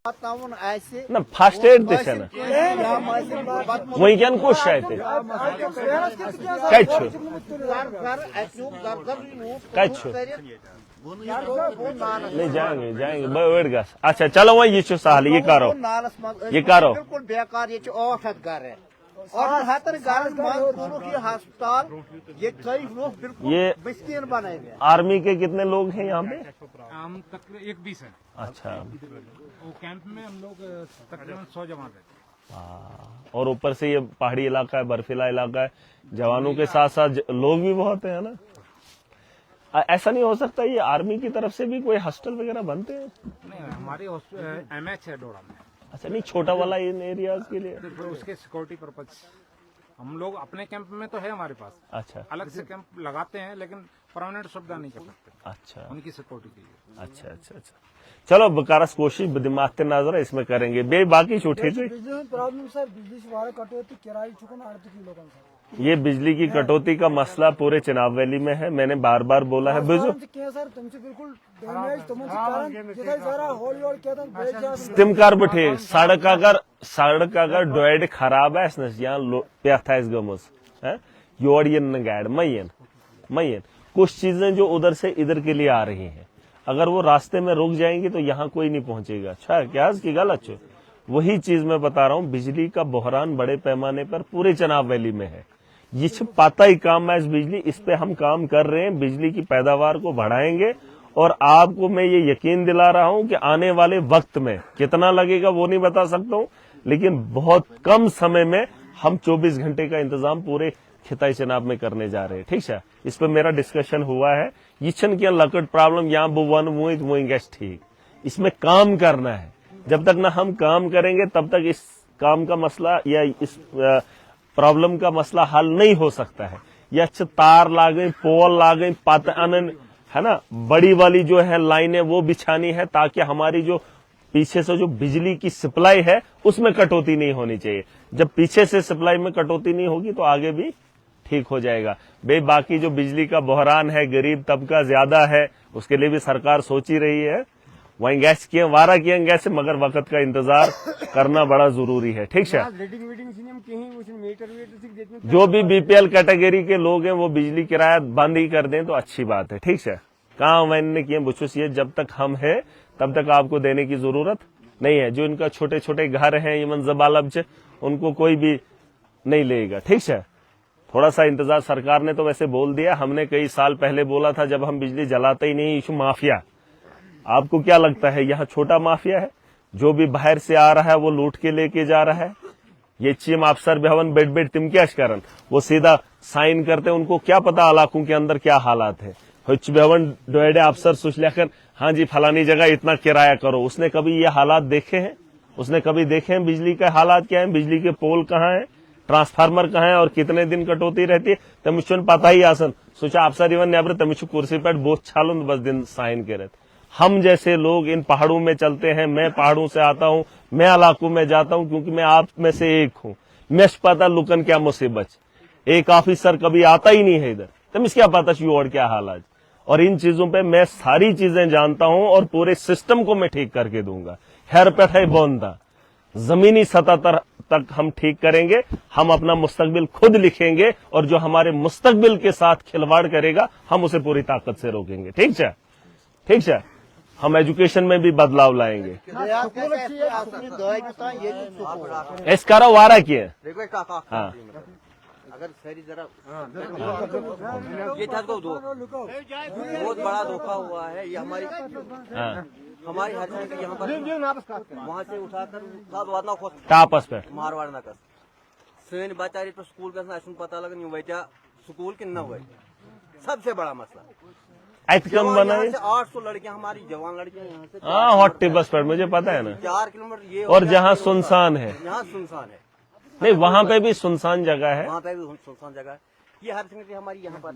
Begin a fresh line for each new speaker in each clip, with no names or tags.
ना fast add ते छे ना वही कुछ शायद नहीं जाएंगे जाएंगे बैठ गया। अच्छा चलो वही ये सहल ये करो ये करो
बिल्कुल बेकार ये 8 घर है और हतर घर अस्पताल
ये
बिल्कुल बनाए गए।
आर्मी के कितने लोग हैं यहाँ पे?
हम तकरीबन 120 है।
अच्छा
वो कैंप में हम लोग तकरीबन 100 जवान रहते हैं।
और ऊपर से ये पहाड़ी इलाका है, बर्फीला इलाका है, जवानों के साथ साथ लोग भी बहुत है ना। ऐसा नहीं हो सकता ये आर्मी की तरफ से भी कोई हॉस्टल वगैरह बनते हैं?
नहीं हमारे MH है डोडा में।
अच्छा नहीं छोटा वाला इन एरियाज के लिए
तो उसके सिक्योरिटी पर्पज हम लोग अपने कैंप में तो है हमारे पास।
अच्छा
अलग से कैंप लगाते हैं लेकिन परमानेंट सुविधा नहीं कर सकते।
अच्छा
उनकी सिक्योरिटी के लिए।
अच्छा अच्छा अच्छा चलो बकारस कोशिश दिमाग ते नजर इसमें करेंगे बे बाकी छूटे थे।
प्रॉब्लम सर बिजली से वारा कटौती किराए चुकन 38 लोगों का
ये बिजली की कटौती का मसला पूरे चिनाब वैली में है। मैंने बार बार बोला है बिजू
सर तुमसे बिल्कुल डैमेज तुमसे कारण जिधर जरा होली और क्या था
तिम कर बठे सड़क अगर डोड खराब है यहाँ पेथा गमस योर ये गाड़ मयन कुछ चीजें जो उधर से इधर के लिए आ रही हैं अगर वो रास्ते में रुक जाएंगी तो यहाँ कोई नहीं पहुंचेगा। अच्छा क्या की गलत छो वही चीज मैं बता रहा हूँ। बिजली का बहरान बड़े पैमाने पर पूरे चिनाब वैली में है। ये पता ही काम है इस बिजली इस पे हम काम कर रहे हैं। बिजली की पैदावार को बढ़ाएंगे और आपको मैं ये यकीन दिला रहा हूं कि आने वाले वक्त में कितना लगेगा वो नहीं बता सकता हूं लेकिन बहुत कम समय में हम 24 घंटे का इंतजाम पूरे खिताई चिनाब में करने जा रहे हैं। ठीक है इस पर मेरा डिस्कशन हुआ है। यिछन की लकट प्रॉब्लम यहाँ बुवन मुई गैस ठीक इसमें काम करना है। जब तक ना हम काम करेंगे तब तक इस काम का मसला या इस प्रॉब्लम का मसला हल नहीं हो सकता है। या अच्छा तार ला गई पोल ला गई है ना बड़ी वाली जो है लाइनें वो बिछानी है ताकि हमारी जो पीछे से जो बिजली की सप्लाई है उसमें कटौती नहीं होनी चाहिए। जब पीछे से सप्लाई में कटौती नहीं होगी तो आगे भी ठीक हो जाएगा। बाकी जो बिजली का बहरान है गरीब तबका ज्यादा है उसके लिए भी सरकार सोच ही रही है। वहीं गैस किए वारा किए गैस मगर वक्त का इंतजार करना बड़ा जरूरी है। ठीक है जो भी BPL कैटेगरी के लोग हैं वो बिजली किराया बंद ही कर दें तो अच्छी बात है। ठीक है कहा मैंने किए बुछुस ये जब तक हम है तब तक आपको देने की जरूरत नहीं है। जो इनका छोटे छोटे घर हैं इमन जबालब उनको कोई भी नहीं लेगा। ठीक है थोड़ा सा इंतजार सरकार ने तो वैसे बोल दिया। हमने कई साल पहले बोला था जब हम बिजली जलाते ही नहीं इशू माफिया। आपको क्या लगता है यहाँ छोटा माफिया है? जो भी बाहर से आ रहा है वो लूट के लेके जा रहा है। ये चीम अफसर भवन बेड तिमक्याश करन वो सीधा साइन करते उनको क्या पता इलाकों के अंदर क्या हालात है। भवन डोएडे अफसर सुचल्याकर हाँ जी फलानी जगह इतना किराया करो। उसने कभी ये हालात देखे हैं? उसने कभी देखे हैं बिजली के हालात क्या है? बिजली के पोल कहाँ है, ट्रांसफार्मर कहाँ है और कितने दिन कटौती रहती है तमिशन पता ही आसन सोचा अफसर इवन नेबर तमिशु कुर्सी पर बहुत छालन बस दिन साइन के रहते। हम जैसे लोग इन पहाड़ों में चलते हैं। मैं पहाड़ों से आता हूँ मैं इलाकों में जाता हूँ क्योंकि मैं आप में से एक हूँ। मैं पता लुकन क्या मुसीबत एक ऑफिसर कभी आता ही नहीं है इधर तमिस क्या पता और क्या हालात और इन चीजों पे मैं सारी चीजें जानता हूं और पूरे सिस्टम को मैं ठीक करके दूंगा। हेर पे बोंदा जमीनी सतह तक हम ठीक करेंगे। हम अपना मुस्तकबिल खुद लिखेंगे और जो हमारे मुस्तकबिल के साथ खिलवाड़ करेगा हम उसे पूरी ताकत से रोकेंगे। ठीक है ठीक है हम एजुकेशन में भी बदलाव लाएंगे। इस करा वारा किए हाँ
अगर सही जरा ये था तो बहुत बड़ा धोखा हुआ है। ये हमारी हर जगह यहाँ पर वहाँ से उठाकर
टापस पे
मारवाड़ नकस सन बचारी तो स्कूल का पता लगन वजह स्कूल कि न वजह सबसे बड़ा मसला
कम बनाए
800 लड़कियां हमारी जवान लड़कियां यहाँ से
हाँ हॉट टिबस पर मुझे पता है ना
4 किलोमीटर ये
और जहाँ सुनसान है
यहाँ सुनसान है
नहीं वहाँ पे भी सुनसान जगह है।
वहाँ पे भी सुनसान जगह है। ये हर संगति हमारी यहाँ पर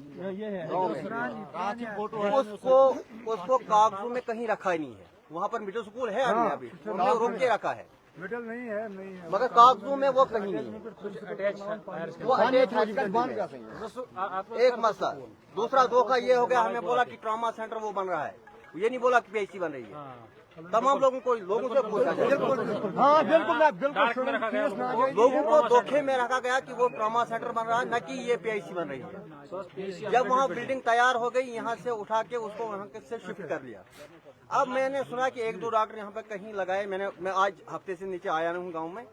उसको कागजों में कहीं रखा ही नहीं है। वहाँ पर मिडिल स्कूल है अभी रोक के रखा है
मिडल नहीं है
मगर कागजों में वो कहीं नहीं है। वो अटैच एक मसला। दूसरा धोखा ये हो गया हमें बोला कि ट्रॉमा सेंटर वो बन रहा है। ये नहीं बोला कि PHC बन रही है। तमाम लोगों से पूछा जाए।
हाँ बिल्कुल बिल्कुल
लोगों को धोखे में रखा गया कि वो ट्रॉमा सेंटर बन रहा है, न कि ये PIC बन रही है। जब वहाँ बिल्डिंग तैयार हो गई, यहाँ से उठा के उसको वहाँ से शिफ्ट कर लिया। अब मैंने सुना कि 1-2 डॉक्टर यहाँ पे कहीं लगाए। मैं आज हफ्ते से नीचे आया हूँ गाँव में,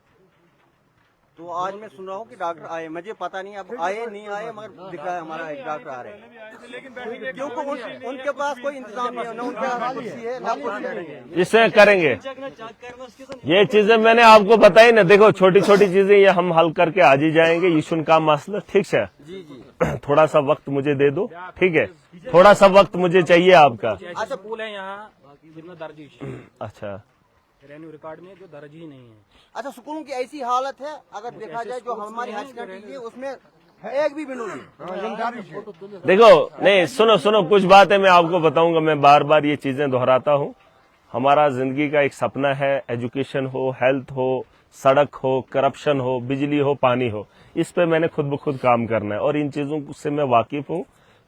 तो आज मैं सुन रहा हूँ कि डॉक्टर आए। मुझे पता नहीं अब आए नहीं आए, मगर दिख रहा है हमारा एक डॉक्टर आ रहे हैं, क्योंकि उनके पास कोई इंतजाम नहीं है, न उनके पास कुर्सी है न कुछ है।
इसे करेंगे ये चीजें मैंने आपको बताई ना। देखो छोटी छोटी चीजें ये हम हल करके आज ही जाएंगे। यीशुन का मसला ठीक है,
जी
थोड़ा सा वक्त मुझे दे दो, ठीक है, थोड़ा सा वक्त मुझे चाहिए आपका।
अच्छा स्कूल है यहाँ जितना दर्ज
अच्छा
रेवेन्यू रिकॉर्ड में जो दर्ज ही नहीं है।
अच्छा, स्कूलों की ऐसी हालत है, अगर देखा जाए जो हमारी हाई सेकेंडरी है उसमें एक भी बिंदु नहीं।
देखो नहीं, सुनो कुछ बातें मैं आपको बताऊंगा। मैं बार बार ये चीजें दोहराता हूँ। हमारा जिंदगी का एक सपना है, एजुकेशन हो, हेल्थ हो, सड़क हो, करप्शन हो, बिजली हो, पानी हो। इस पे मैंने खुद ब खुद काम करना है और इन चीजों से मैं वाकिफ हूँ।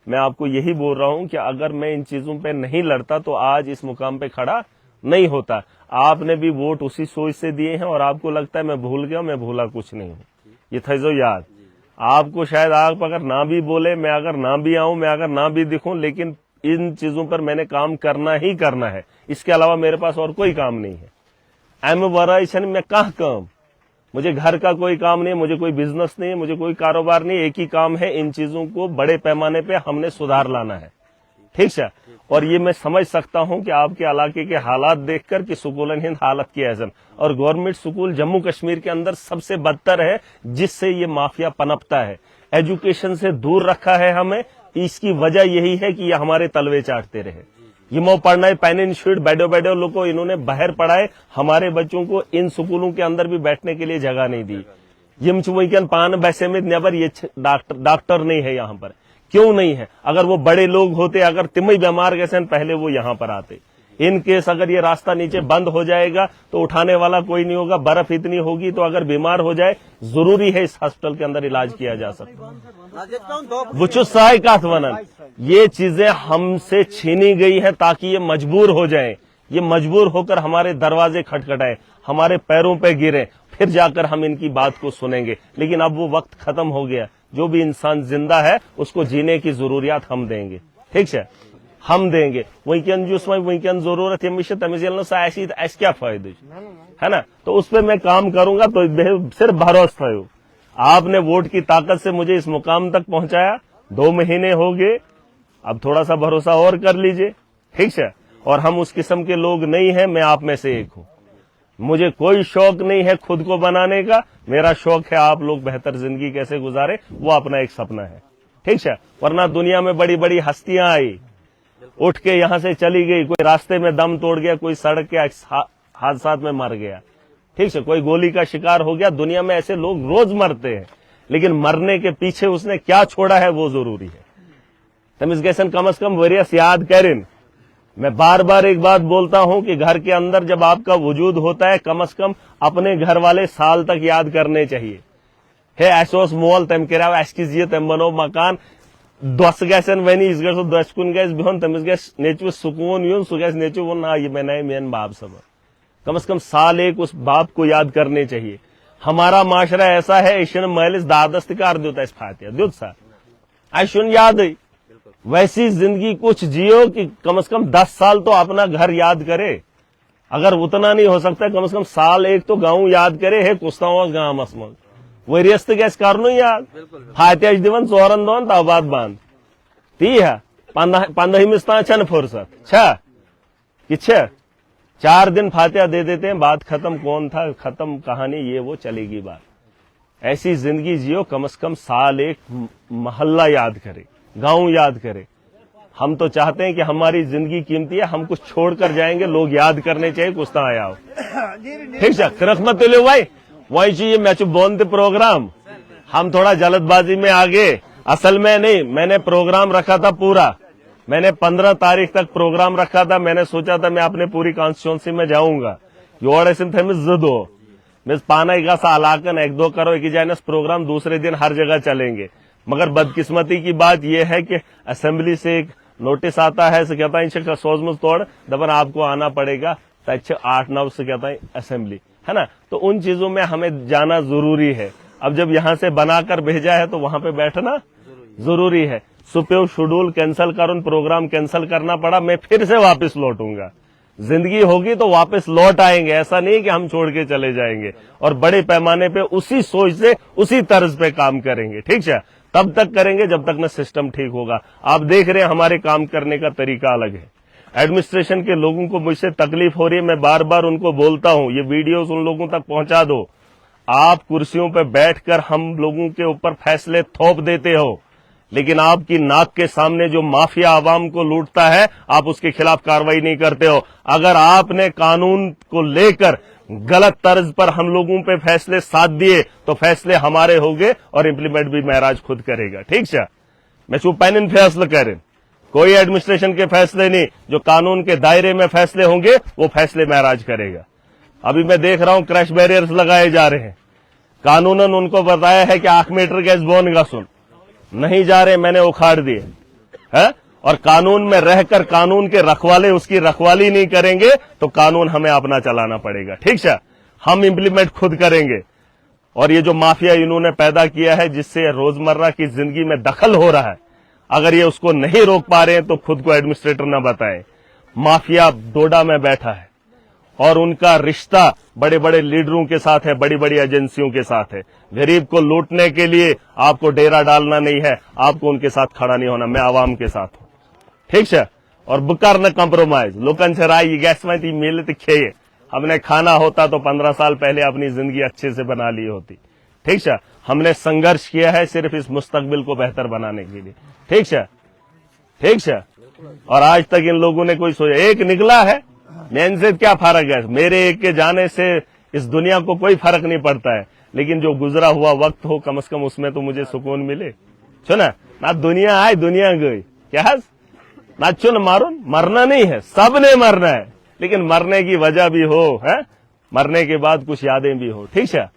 मैं आपको यही बोल रहा हूँ कि अगर मैं इन चीजों पे नहीं लड़ता तो आज इस मुकाम पे खड़ा नहीं होता। आपने भी वोट उसी सोच से दिए हैं और आपको लगता है मैं भूल गया, मैं भूला कुछ नहीं हूँ। ये था जो याद आपको, शायद आप अगर ना भी बोले, मैं अगर ना भी आऊं, मैं अगर ना भी दिखूं, लेकिन इन चीजों पर मैंने काम करना ही करना है। इसके अलावा मेरे पास और कोई काम नहीं है। एम वराइशन में कहाँ काम, मुझे घर का कोई काम नहीं, मुझे कोई बिजनेस नहीं, मुझे कोई कारोबार नहीं। एक ही काम है, इन चीजों को बड़े पैमाने पे हमने सुधार लाना है, ठीक है। और ये मैं समझ सकता हूं कि आपके इलाके के हालात देखकर कि सुकूलन हिंद हालत की ऐसा, और गवर्नमेंट स्कूल जम्मू कश्मीर के अंदर सबसे बदतर है, जिससे ये माफिया पनपता है। एजुकेशन से दूर रखा है हमें, इसकी वजह यही है कि ये हमारे तलवे चाटते रहे। ये मो पढ़ना है पैन इंस्टीट्यूट बैडो लोग को इन्होंने बाहर पढ़ाए, हमारे बच्चों को इन स्कूलों के अंदर भी बैठने के लिए जगह नहीं दी। यम वहीकन पान बैसे में नेबर ये डॉक्टर नहीं है यहाँ पर। क्यों नहीं है? अगर वो बड़े लोग होते, अगर तिमई बीमार कैसे पहले वो यहाँ पर आते। इन केस अगर ये रास्ता नीचे बंद हो जाएगा तो उठाने वाला कोई नहीं होगा। बर्फ इतनी होगी तो अगर बीमार हो जाए, जरूरी है इस हॉस्पिटल के अंदर इलाज किया जा सकता। बुचु सहाय का वनन, ये चीजें हमसे छीनी गई है ताकि ये मजबूर हो जाएं। ये मजबूर होकर हमारे दरवाजे खटखटाएं, हमारे पैरों पे गिरे, फिर जाकर हम इनकी बात को सुनेंगे। लेकिन अब वो वक्त खत्म हो गया। जो भी इंसान जिंदा है उसको जीने की जरूरियात हम देंगे, ठीक है, हम देंगे। वहीकन जो वहीकन जरूरत है मिशन तमिज ऐसी क्या फायदे है ना, तो उस पर मैं काम करूंगा। तो सिर्फ भरोसा हो, आपने वोट की ताकत से मुझे इस मुकाम तक पहुंचाया। 2 महीने हो गए, अब थोड़ा सा भरोसा और कर लीजिए, ठीक है। और हम उस किस्म के लोग नहीं हैं, मैं आप में से एक हूं। मुझे कोई शौक नहीं है खुद को बनाने का, मेरा शौक है आप लोग बेहतर जिंदगी कैसे गुजारे, वो अपना एक सपना है, ठीक है। वरना दुनिया में बड़ी बड़ी हस्तियां आई, उठ के यहां से चली गई, कोई रास्ते में दम तोड़ गया, कोई सड़क के हादसात में मर गया, ठीक है, कोई गोली का शिकार हो गया। दुनिया में ऐसे लोग रोज मरते हैं, लेकिन मरने के पीछे उसने क्या छोड़ा है वो जरूरी है। तमिज गैसन कम से कम वरियस याद करें। मैं बार बार एक बात बोलता हूं कि घर के अंदर जब आपका वजूद होता है, कम से कम अपने घर वाले साल तक याद करने चाहिए। है ऐसोस मोल तम कराव एसकीजिए तम बनो मकान दस गैसन वनी इस गस दस कुन गैस बिहोन तमिस गैस नेचु सुकून यून सु गैस नेचु वन ये मैंने मेन बाप सब कम से कम साल एक उस बाप को याद करने चाहिए। हमारा माशरा ऐसा है, ईशन महलिस दादस्त कार देता इस फातिया दुत सा आशुन याद है। वैसी जिंदगी कुछ जियो कि कम से कम 10 साल तो अपना घर याद करे। अगर उतना नहीं हो सकता, कम से कम साल एक तो गांव याद करे है कुस्ता गांव मसमग वरियस्त गैस करनो याद फातिया दिवन चोरन दोन तबाद बांध ती है 15 छन फुर्सत कि 4 दिन फातिया दे देते हैं, बात खत्म, कौन था, खत्म कहानी, ये वो चलेगी बात। ऐसी जिंदगी जियो, कम से कम साल एक मोहल्ला याद करे, गांव याद करे। हम तो चाहते हैं कि हमारी जिंदगी कीमती है, हम कुछ छोड़कर जाएंगे, लोग याद करने चाहिए कुछ तो आया हो, ठीक है। रखमत ले भाई वही चाहिए मैच बोनते प्रोग्राम, हम थोड़ा जल्दबाजी में आगे, असल में नहीं, मैंने प्रोग्राम रखा था पूरा, मैंने 15 तारीख तक प्रोग्राम रखा था। मैंने सोचा था मैं अपने पूरी कॉन्स्टिट्यूंसी में जाऊंगा, योड़ ऐसे थे मैं जिदो मिस पाना का सा अलाकन 1-2 करो एक जाइनस प्रोग्राम, दूसरे दिन हर जगह चलेंगे। मगर बदकिस्मती की बात यह है कि असेंबली से एक नोटिस आता है, कहता है सोजमुज तोड़ दबन आपको आना पड़ेगा तक 8-9 से कहता है असेंबली, है ना। तो उन चीजों में हमें जाना जरूरी है। अब जब यहाँ से बनाकर भेजा है तो वहां पे बैठना जरूरी है। सुप्यो शेड्यूल कैंसिल करूं, प्रोग्राम कैंसिल करना पड़ा, मैं फिर से वापस लौटूंगा। जिंदगी होगी तो वापस लौट आएंगे, ऐसा नहीं कि हम छोड़ के चले जाएंगे। और बड़े पैमाने पे उसी सोच से उसी तर्ज पे काम करेंगे, ठीक है। तब तक करेंगे जब तक न सिस्टम ठीक होगा। आप देख रहे हैं हमारे काम करने का तरीका अलग है। एडमिनिस्ट्रेशन के लोगों को मुझसे तकलीफ हो रही है, मैं बार बार उनको बोलता हूं, ये वीडियोस उन लोगों तक पहुंचा दो। आप कुर्सियों पर बैठकर हम लोगों के ऊपर फैसले थोप देते हो, लेकिन आपकी नाक के सामने जो माफिया आवाम को लूटता है, आप उसके खिलाफ कार्रवाई नहीं करते हो। अगर आपने कानून को लेकर गलत तर्ज पर हम लोगों पे फैसले साथ दिए तो फैसले हमारे होंगे और इम्प्लीमेंट भी महराज खुद करेगा, ठीक है। मैं चुप पैन फैसला करें, कोई एडमिनिस्ट्रेशन के फैसले नहीं, जो कानून के दायरे में फैसले होंगे वो फैसले महराज करेगा। अभी मैं देख रहा हूं क्रैश बैरियर्स लगाए जा रहे हैं, कानूनन उनको बताया है कि 8 मीटर गैस बोन का सुन नहीं जा रहे, मैंने उखाड़ दिए है। और कानून में रहकर कानून के रखवाले उसकी रखवाली नहीं करेंगे तो कानून हमें अपना चलाना पड़ेगा, ठीक है। हम इम्प्लीमेंट खुद करेंगे। और ये जो माफिया इन्होंने पैदा किया है जिससे रोजमर्रा की जिंदगी में दखल हो रहा है, अगर ये उसको नहीं रोक पा रहे हैं तो खुद को एडमिनिस्ट्रेटर ना बताएं। माफिया डोडा में बैठा है और उनका रिश्ता बड़े बड़े लीडरों के साथ है, बड़ी बड़ी एजेंसियों के साथ है। गरीब को लूटने के लिए आपको डेरा डालना नहीं है, आपको उनके साथ खड़ा नहीं होना। मैं आवाम के साथ हूं, ठीक है। और बुकार न कॉम्प्रोमाइज लोगन से राय गैस में मिले तो खेये। हमने खाना होता तो 15 साल पहले अपनी जिंदगी अच्छे से बना ली होती, ठीक है। हमने संघर्ष किया है सिर्फ इस मुस्तकबिल को बेहतर बनाने के लिए, ठीक है, ठीक है। और आज तक इन लोगों ने कोई सोचा, एक निकला है, मेन से क्या फर्क है। मेरे एक के जाने से इस दुनिया को कोई फर्क नहीं पड़ता है, लेकिन जो गुजरा हुआ वक्त हो कम से कम उसमें तो मुझे सुकून मिले। सुना ना, दुनिया आई दुनिया गई, क्या ना चुन मारून, मरना नहीं है, सबने मरना है, लेकिन मरने की वजह भी हो, है मरने के बाद कुछ यादें भी हो, ठीक है।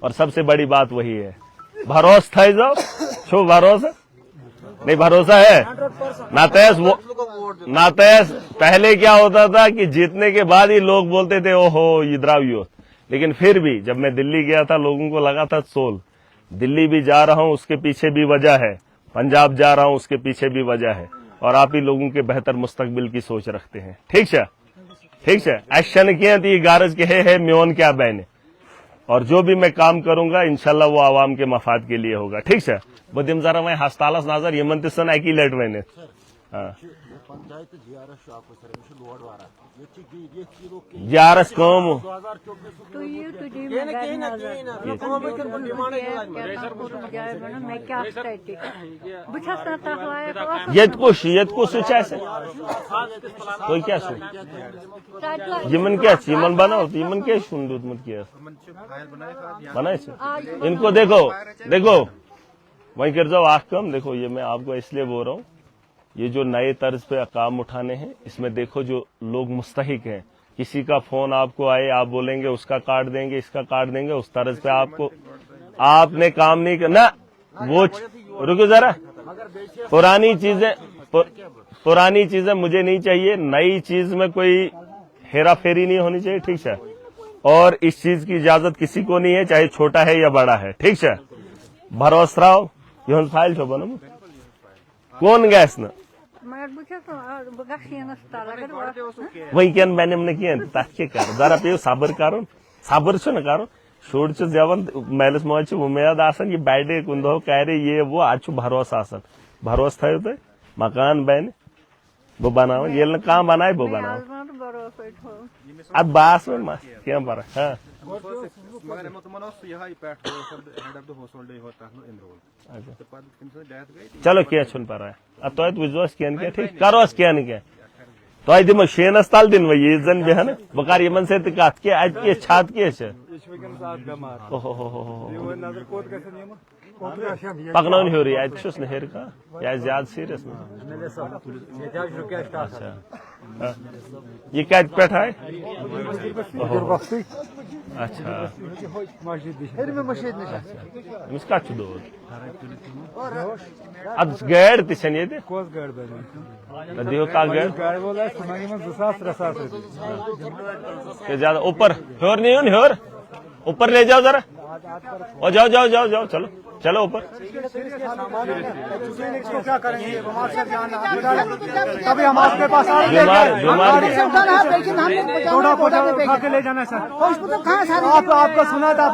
और सबसे बड़ी बात वही है, भरोसा था जाओ छो भरोसा नहीं, भरोसा है नातेस। पहले क्या होता था कि जीतने के बाद ही लोग बोलते थे ओहो इधरावियो, लेकिन फिर भी जब मैं दिल्ली गया था लोगों को लगा था सोल। दिल्ली भी जा रहा हूं उसके पीछे भी वजह है, पंजाब जा रहा हूं उसके पीछे भी वजह है, और आप ही लोगों के बेहतर मुस्तकबिल की सोच रखते हैं, ठीक है, ठीक है। एक्शन किए थी गारज के है म्योन क्या बैने, और जो भी मैं काम करूंगा इंशाल्लाह वो आवाम के मफाद के लिए होगा, ठीक है। बदिम जरा मैं हस्तालस नजर यमन तन अकी लट वन यारस कम ये तो क्या यमन क्या यमन बनाओ तो यमन क्या दुत क्या बना इनको देखो देखो वहीं कर जाओ आख कम। देखो ये मैं आपको इसलिए बोल रहा हूँ, ये जो नए तर्ज पे काम उठाने हैं इसमें देखो जो लोग मुस्तहिक हैं, किसी का फोन आपको आए आप बोलेंगे उसका काट देंगे इसका काट देंगे, उस तर्ज पे आपको आपने काम नहीं करना। वो रुको जरा, पुरानी चीजें मुझे नहीं चाहिए, नई चीज में कोई हेरा फेरी नहीं होनी चाहिए, ठीक है। और इस चीज की इजाजत किसी को नहीं है, चाहे छोटा है या बड़ा है, ठीक है। भरोसराव ये फाइल छो बनो कौन गैस न वही क्या मैंने हमने किया कर जरा पे सबर कर सबर कर शुर जवान मेलस मज उम्मीद आसान ये बैडे कुंद करे ये वो आज भरोसा आसान भरोस थो तुम मकान बन बह बना ये कह बनाए बह बना अब बास में क्या बर हाँ चलो क्या पर तुत वो स्कैन क्या ठीक करो स्कैन क्या तुम दिमो शेनस तल दिन ये जन बेहन बह कर इन सत कत क्या छत क्या पकन हूर अत हेर कह यह ज्यादा सीरियस अच्छा ये कत पे आए अच्छा
मस्जिद
अमिस कत दोद अद गाड़ तह ये
कोस गाड़
दियो कह गाड़
गाड़ वोल 2,000-3,000
ज्यादा ऊपर हर नहीं हो हर ऊपर ले जाओ जरा और जाओ जाओ जाओ जाओ चलो चलो ऊपर
इसको क्या करेंगे कभी हम आपके पास आ रहे
बीमार बीमार
उठा के ले जाना सर आपका सुना था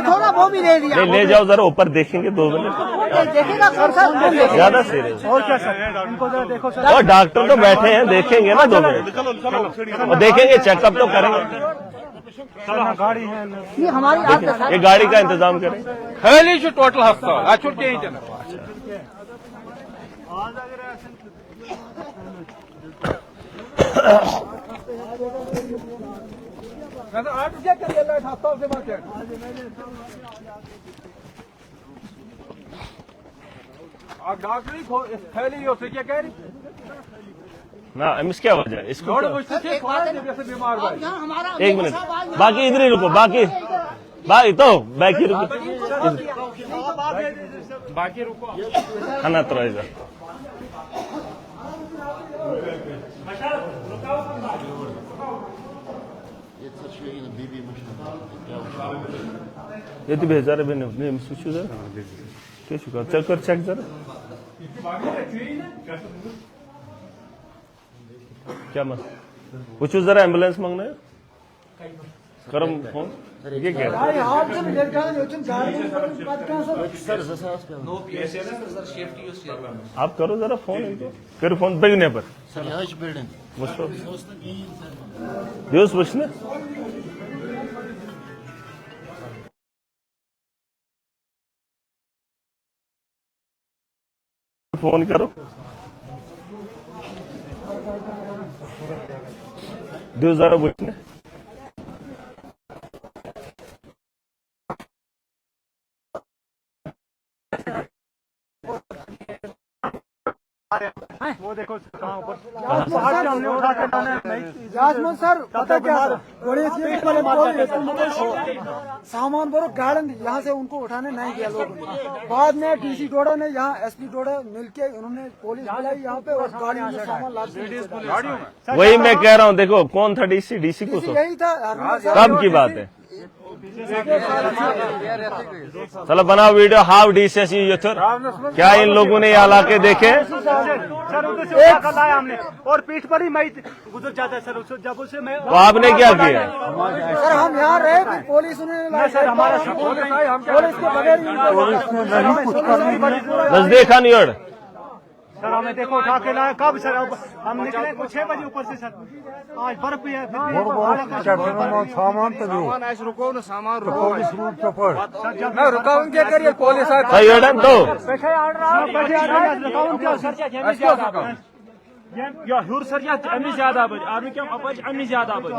थोड़ा वो भी ले लिया
नहीं ले जाओ जरा ऊपर देखेंगे 2 मिनट
देखेगा
ज्यादा सीरियस
और क्या सर इनको जरा देखो सर
और डॉक्टर तो बैठे हैं देखेंगे ना 2 मिनट और देखेंगे चेकअप तो करेंगे
गाड़ी है
ये हमारी
ये गाड़ी का इंतजाम करें
खाली टोटल हस्पताल अच्छो कहीं डॉक्टर फैली क्या कह रही
ना अमिस क्या वजह है इसको
बीमार भाई
एक मिनट बाकी इधर ही रुको बाकी तो बाकी रुको
बाकी रुको
खाना तो रहेगा ये तो भेजा रहे नहीं सोचो जरा क्या चुका चल कर चेक जरा क्या मत पूछो जरा एम्बुलेंस मांगना है करम फोन ये क्या आप करो जरा फोन कर फोन बेगने पर दिवस वचने फोन करो दिवस जरा वचने
वो देखो कहाँ ऊपर
याजमान सर पता क्या सामान भरो गार्डन यहाँ से उनको उठाने नहीं दिया लोगों ने बाद में डीसी डोडा ने यहाँ एसपी डोडा मिलके उन्होंने पुलिस बुलाई यहाँ पे और गाड़ी में सामान लाद
वही मैं कह रहा हूँ देखो कौन था डीसी को
यही था
कब की बात है चलो बनाओ वीडियो हाउ डीसीएस क्या इन लोगों ने ये इलाके देखे
सर उधर से हमने और पीठ पर ही मैं गुजर जाता है सर जब उसे मैं
तो आपने क्या किया
सर हम यहाँ रहे फिर पुलिस उन्होंने
सर हमारा
पुलिस के बगैर
नजदीक खानियोड़
सर हमें देखो उठा के लाया कब सर अब हम निकले कुछ 6 बजे ऊपर से सर आज बर्फ भी है
सामान रुको ना सामान रुको मैं रुका क्या करिए पुलिस
सही है तो
या हुर सर या अमी ज्यादा बज आर्मी क्या अपज अमी ज्यादा बज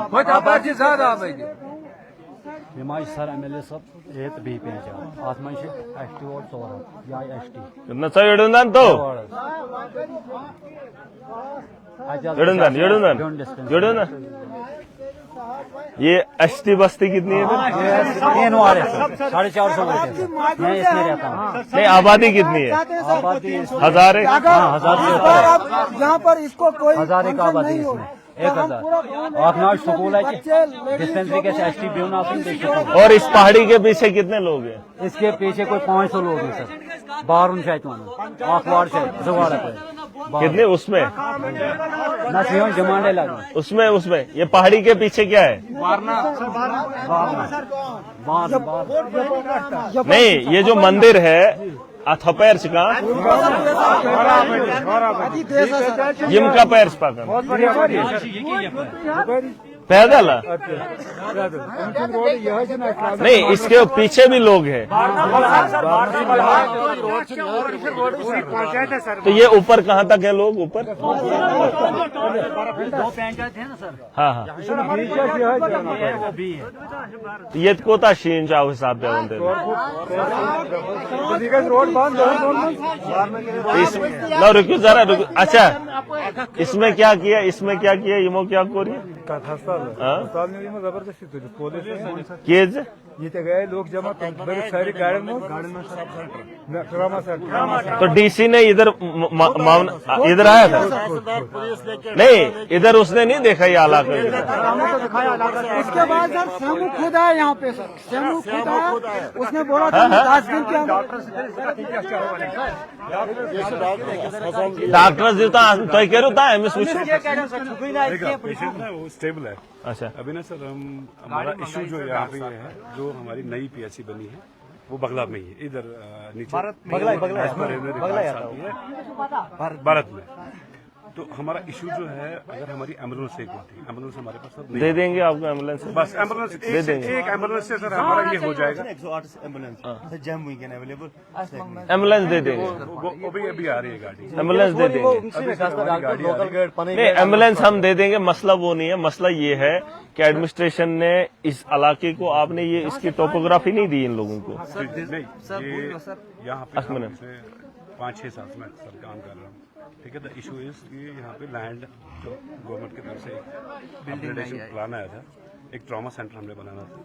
ज्यादा
यह सर एमएलए सब ये तो भी पहचान आज मैं एसटी और 4 या एसटी
कितना सही एडुंदान तो एडुंदान ये एसटी बस्ती कितनी है इधर
450 मैं इसमें रहता हूँ
नहीं आबादी कितनी है
आबादी
1000 है
यहाँ पर इसको कोई
1000 का आबादी इसमें 1000 और स्कूल है डिस्पेंसरी के एसटी भी
और इस पहाड़ी के पीछे कितने लोग हैं
इसके पीछे कोई 500 लोग हैं सर बारून शायद आखवाड़ से जवाड़ा पे
कितने उसमें
नसीहों जमाने लगा
उसमें ये पहाड़ी के पीछे क्या है नहीं ये जो मंदिर है अथपैर का जिम का पैर पाकर पैदल नहीं इसके पीछे भी लोग हैं तो ये ऊपर कहाँ तक है लोग ऊपर
2 पंचायत है ना सर
हाँ ये कोता शीन चाहो हिसाब से
रोड बंद
लो रुको जरा रुको अच्छा इसमें क्या किया इमो क्या किया
जबरदस्ती पुलिस
केज
ये गए लोग जमा सारी गाड़ी में ट्रामा सेंटर।
तो डीसी ने इधर मामला इधर आया था? नहीं, इधर उसने नहीं देखा ये इलाका।
उसके बाद सर सेमू खुद आया यहाँ पे, सर सेमू खुद आया, उसने बोला था 10 दिन के अंदर
डॉक्टर जी तो कह रहा था हमें
स्टेबल है।
अच्छा,
अभी ना सर हमारा इशू जो यहाँ पे है, जो हमारी नई पीएचसी बनी है वो बगला में ही है, इधर नीचे भारत में। तो हमारा इशू जो है, अगर हमारी एम्बुलेंस एक होती, एम्बुलेंस हमारे पास सब नहीं
दे देंगे आपको एम्बुलेंस,
बस एम्बुलेंस
दे देंगे।
एक एम्बुलेंस से सर हमारा ये हो जाएगा।
एम्बुलेंस दे देंगे,
वो भी अभी आ रही है गाड़ी,
एम्बुलेंस दे देंगे। नहीं, एम्बुलेंस हम दे देंगे, मसला वो नहीं है। मसला ये है कि एडमिनिस्ट्रेशन ने इस इलाके को, आपने ये इसकी टोपोग्राफी नहीं दी इन लोगों को।
यहाँ पे 5-6 साल में सर काम कर रहा हूँ, ठीक है। द इशू इज कि यहाँ पे लैंड जो गवर्नमेंट की तरफ से अपग्रेडेशन प्लान आया था, एक ट्रॉमा सेंटर हमने बनाना था,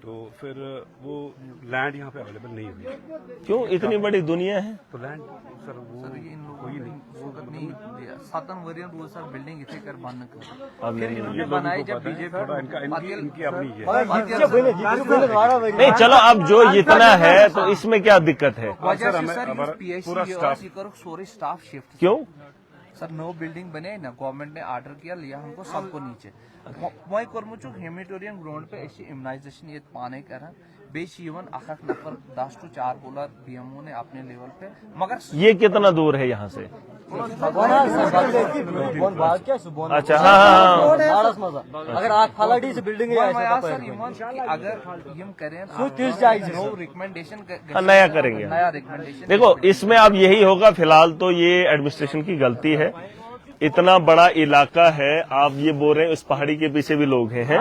तो फिर वो लैंड यहाँ पे अवेलेबल नहीं हुई।
क्यों? इतनी बड़ी दुनिया है
तो लैंड सर वो कोई नहीं
सातन वरियन रूल सर बिल्डिंग इथे कर बंद कर
अब नहीं।
बनाई जब बीजेपी
थोड़ा इनकी अपनी है।
नहीं, चलो अब जो इतना है तो इसमें क्या दिक्कत है?
वजह से
हमें
सर
हमारा पूरा
स्टाफ सोरी स्टाफ शिफ्ट
क्यों?
सर नो बिल्डिंग बने ना, गवर्नमेंट ने ऑर्डर किया, लिया हमको सबको नीचे मैं कर्मुचुक हेमिटोरियन ग्राउंड पे ऐसी इम्यूनाइजेशन ये पाने कर बेच इवन अखक नफर 10 to 4 बोला बीएमओ ने अपने लेवल पे, मगर
ये कितना दूर है यहाँ से? अच्छा, हाँ हाँ,
अगर आग फालाडी से बिल्डिंग
सर अगर हम करें नो रिकमेंडेशन
नया करेंगे।
नया रिकमेंडेशन
देखो, इसमें अब यही होगा। फिलहाल तो ये एडमिनिस्ट्रेशन की गलती है। इतना बड़ा इलाका है, आप ये बोल रहे हैं उस पहाड़ी के पीछे भी लोग हैं, है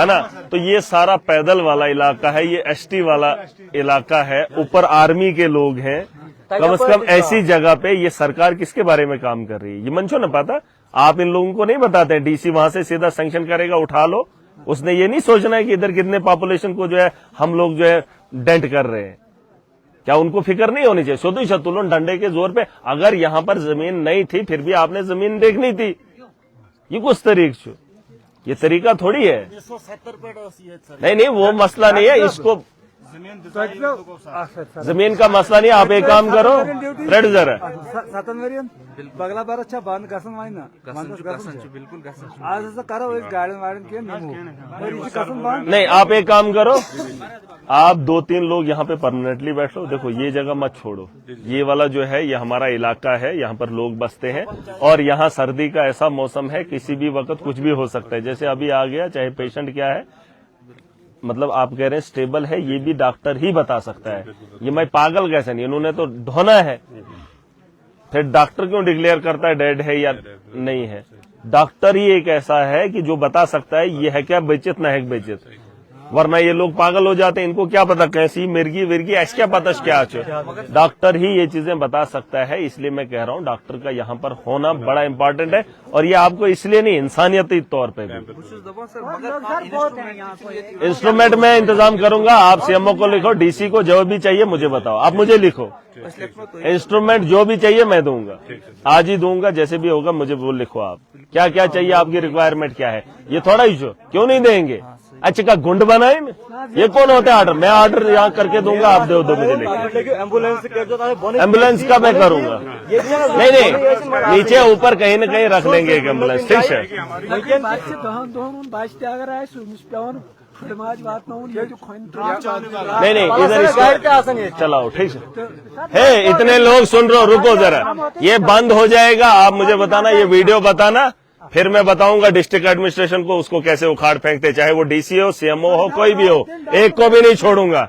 ना? तो ये सारा पैदल वाला इलाका है, ये एसटी वाला इलाका है, ऊपर आर्मी के लोग हैं। कम से कम ऐसी जगह पे ये सरकार किसके बारे में काम कर रही है, ये मंचो न पता। आप इन लोगों को नहीं बताते। डीसी वहां से सीधा सैंक्शन करेगा, उठा लो। उसने ये नहीं सोचना है कि इधर कितने पॉपुलेशन को जो है हम लोग जो है डेंट कर रहे हैं। क्या उनको फिक्र नहीं होनी चाहिए? सोतो शतुलन डंडे के जोर पे, अगर यहाँ पर जमीन नहीं थी फिर भी आपने जमीन देखनी थी। ये कुछ तरीका, ये तरीका थोड़ी है। नहीं, वो मसला नहीं है। इसको जमीन का मसला नहीं। आप एक काम करो, रेड जरा
बगला बार अच्छा बंद गसन ना
बिल्कुल
आज करो गार्डन वार्डन के
नहीं। आप एक काम करो, आप 2-3 लोग यहाँ पे परमानेंटली बैठ लो। देखो, ये जगह मत छोड़ो। ये वाला जो है ये हमारा इलाका है, यहाँ पर लोग बसते हैं और यहाँ सर्दी का ऐसा मौसम है, किसी भी वक्त कुछ भी हो सकता है। जैसे अभी आ गया, चाहे पेशेंट क्या है, मतलब आप कह रहे हैं स्टेबल है, ये भी डॉक्टर ही बता सकता है। ये मैं पागल कैसे नहीं, इन्होंने तो ढोना है। फिर डॉक्टर क्यों डिक्लेयर करता है डेड है या नहीं है? डॉक्टर ही एक ऐसा है कि जो बता सकता है ये है क्या बेचित ना है बेचित। वरना ये लोग पागल हो जाते हैं, इनको क्या पता कैसी मिर्गी विर्गी ऐसा क्या पता क्या। डॉक्टर ही ये चीजें बता सकता है। इसलिए मैं कह रहा हूँ डॉक्टर का यहाँ पर होना बड़ा इंपॉर्टेंट है। और ये आपको इसलिए नहीं, इंसानियती तौर पे भी। इंस्ट्रूमेंट में इंतजाम करूंगा। आप सीएमओ को लिखो, डीसी को जो भी चाहिए मुझे बताओ। आप मुझे लिखो, इंस्ट्रूमेंट जो भी चाहिए मैं दूंगा, आज ही दूंगा। जैसे भी होगा मुझे वो लिखो। आप क्या क्या चाहिए, आपकी रिक्वायरमेंट क्या है। ये थोड़ा इशू क्यों नहीं देंगे? अच्छा, का गुंड बनाए में ये कौन होता है? ऑर्डर मैं ऑर्डर यहाँ करके दूंगा, आप दो मुझे लेके। एम्बुलेंस का मैं करूंगा। नहीं, नीचे ऊपर कहीं न कहीं रख लेंगे एक एम्बुलेंस, ठीक है। नहीं, इधर चलाओ, ठीक है। इतने लोग सुन रहे हो, रुको जरा, ये बंद हो जाएगा। आप मुझे बताना, ये वीडियो बताना, फिर मैं बताऊंगा डिस्ट्रिक्ट एडमिनिस्ट्रेशन को उसको कैसे उखाड़ फेंकते, चाहे वो डीसी हो, सीएमओ हो, कोई भी हो, एक को भी नहीं छोड़ूंगा।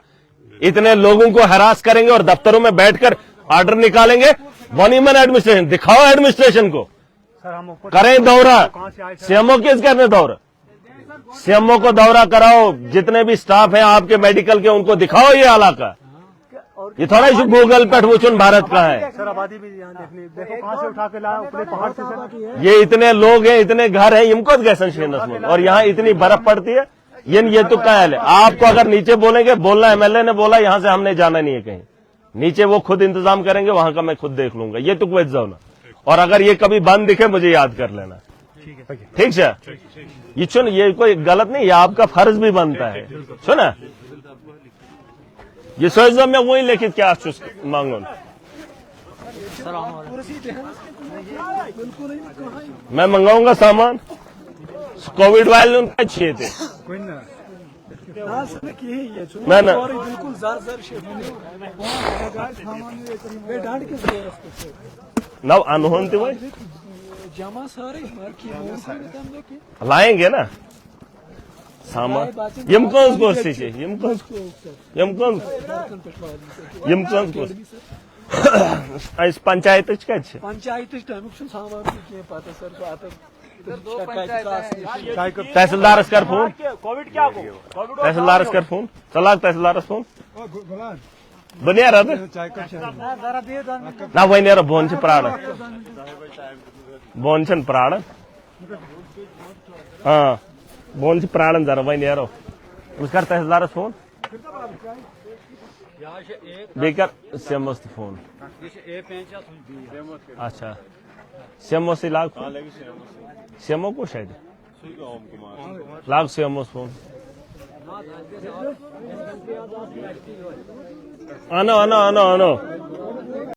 इतने लोगों को हरास करेंगे और दफ्तरों में बैठकर ऑर्डर निकालेंगे। वॉनिमन एडमिनिस्ट्रेशन दिखाओ, एडमिनिस्ट्रेशन को करें दौरा। सीएमओ किस करने दौरा? सीएमओ को दौरा कराओ। जितने भी स्टाफ हैं आपके मेडिकल के, उनको दिखाओ ये इलाका। ये थोड़ा इशू गूगल पे वुचन भारत का है।
सर आबादी भी यहाँ देखने देखो कहाँ से उठा के लाया ऊपर पहाड़ से सर।
ये इतने लोग हैं, इतने घर हैं, इनको गैसन शेनस और यहाँ इतनी बर्फ पड़ती है। ये तो क्या है, आपको अगर नीचे बोलेंगे, बोलना एमएलए ने बोला यहाँ से हमने जाना नहीं है कहीं, नीचे वो खुद इंतजाम करेंगे, वहां का मैं खुद देख लूंगा। ये तो कुछ जाओ ना, और अगर ये कभी बंद दिखे मुझे याद कर लेना। ठीक है, ये सुन, ये कोई गलत नहीं, ये आपका फर्ज भी बनता है। सुना, ये सोच दो मैं वही लेके क्या मांगो, मैं मंगाऊंगा सामान। कोविड वाले उनका अच्छे थे, मैं ना नव अनहोन थे वही लाएंगे ना सामान। यम कौन कोशिश है, यम कौन पंचायत
पंचायत
तहसीलदार कर फोन, तहसीलदार कर फोन, चला तहसीलदार फोन बनिया रहा ना वही नेर बोन से प्राण बोन छन प्राण हाँ बोन से प्राण जरा वही नेरो उसका तहसीलदार फोन बेकर सेमस फोन अच्छा सेमो से लाग सेमो को शायद लाग सेमोस फोन आनो आनो आनो आनो